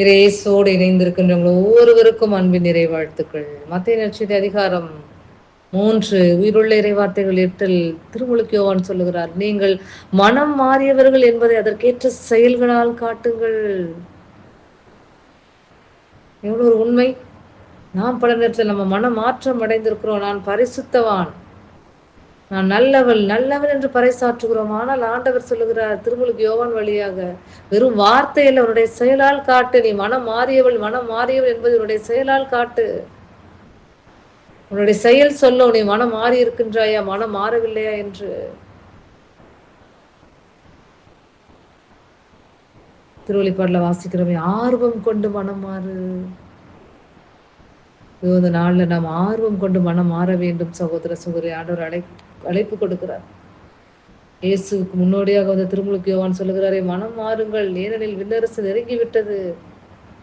இயேசுவோடு இணைந்திருக்கின்றவங்க ஒவ்வொருவருக்கும் அன்பின் நிறை வாழ்த்துக்கள். மத்தேயு நற்செய்தி அதிகாரம் 3 உயிருள்ள இறைவார்த்தைகள் 8 திருமுழுக்கு யோவான் சொல்லுகிறார், நீங்கள் மனம் மாறியவர்கள் என்பதை அதற்கேற்ற செயல்களால் காட்டுங்கள். எவ்வளவு ஒரு உண்மை! நாம் பல நேரத்தில் நம்ம மனம் மாற்றம் அடைந்திருக்கிறோம். நான் பரிசுத்தவான், நான் நல்லவள் நல்லவன் என்று பறைசாற்றுகிறோம். ஆனால் ஆண்டவர் சொல்லுகிறார் திருமுழுக்கு யோவான் வழியாக, வெறும் வார்த்தையில் அவருடைய செயலால் காட்டு. நீ மனம் மாறியவள் மனம் மாறியவள் என்பதை உன்னுடைய செயலால் காட்டு. உன்னுடைய செயல் சொல்லும் நீ மனம் மாறி இருக்கின்றாயா மனம் மாறவில்லையா என்று. திருவெளிப்பாடுல வாசிக்கிறோமே, ஆர்வம் கொண்டு மனம் மாறு. இந்த நாள்ல நாம் ஆர்வம் கொண்டு மனம் மாற வேண்டும். சகோதர சகோதரி, ஆண்டவர் அழைப்பு கொடுக்கிறார். இயேசுவுக்கு முன்னோடியாக வந்த திருமுழுக்கு யோவான் சொல்லுகிறாரே, மனம் மாறுங்கள், ஏனெனில் விண்ணரசு நெருங்கி விட்டது.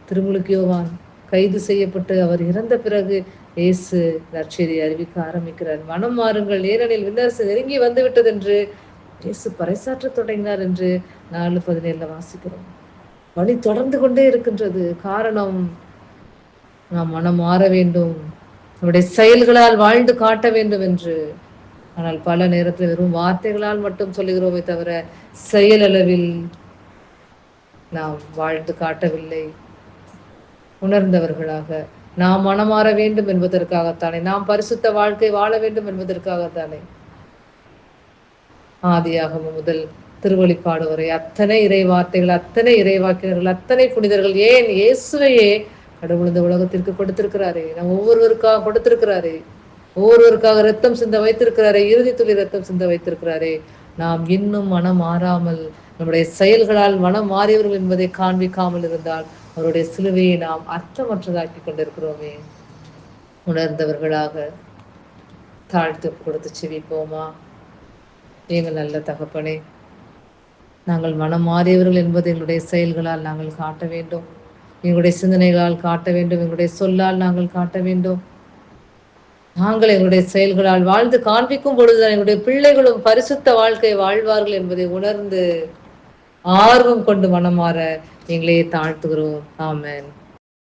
திருமுழுக்கு யோவான் கைது செய்யப்பட்டு அவர் இறந்த பிறகு இயேசு நற்செய்தியை அறிவிக்க ஆரம்பிக்கிறார். மனம் மாறுங்கள், ஏனெனில் விண்ணரசு நெருங்கி வந்து விட்டது என்று இயேசு பறைசாற்ற தொடங்கினார் என்று 4:17 வாசிக்கிறோம். வழி தொடர்ந்து கொண்டே இருக்கின்றது. காரணம், நாம் மனம் மாற வேண்டும், நம்முடைய செயல்களால் வாழ்ந்து காட்ட வேண்டும் என்று. ஆனால் பல நேரத்தில் வெறும் வார்த்தைகளால் மட்டும் சொல்லுகிறோமே தவிர செயலளவில் நாம் வாழ்ந்து காட்டவில்லை. உணர்ந்தவர்களாக நாம் மனமாற வேண்டும் என்பதற்காகத்தானே, நாம் பரிசுத்த வாழ்க்கை வாழ வேண்டும் என்பதற்காகத்தானே ஆதியாகமம் முதல் திருவெளிப்பாடு வரை அத்தனை இறை வார்த்தைகள், அத்தனை இறைவாக்கினர்கள், அத்தனை புனிதர்கள், ஏன் இயேசுவையே கடவுள் இந்த உலகத்திற்கு கொடுத்திருக்கிறாரே, நம் ஒவ்வொருவருக்காக கொடுத்திருக்கிறாரே, ஒவ்வொருவருக்காக ரத்தம் சிந்த வைத்திருக்கிறாரே, இறுதி துளி ரத்தம் சிந்த வைத்திருக்கிறாரே. நாம் இன்னும் மனம் மாறாமல் நம்முடைய செயல்களால் மனம் மாறியவர்கள் என்பதை காண்பிக்காமல் இருந்தால் அவருடைய சிலுவையை நாம் அர்த்தமற்றதாக்கி கொண்டிருக்கிறோமே. உணர்ந்தவர்களாக தாழ்த்து கொடுத்து செவிப்போமா. எங்கள் நல்ல தகப்பனே, நாங்கள் மனம் மாறியவர்கள் என்பதை எங்களுடைய செயல்களால் நாங்கள் காட்ட வேண்டும், எங்களுடைய சிந்தனைகளால் காட்ட வேண்டும், எங்களுடைய சொல்லால் நாங்கள் காட்ட வேண்டும். நாங்கள் எங்களுடைய செயல்களால் வாழ்ந்து காண்பிக்கும் பொழுதுதான் எங்களுடைய பிள்ளைகளும் பரிசுத்த வாழ்க்கை வாழ்வார்கள் என்பதை உணர்ந்து ஆர்வம் கொண்டு மனம் மாற எங்களையே தாழ்த்துகிறோம். ஆமென்.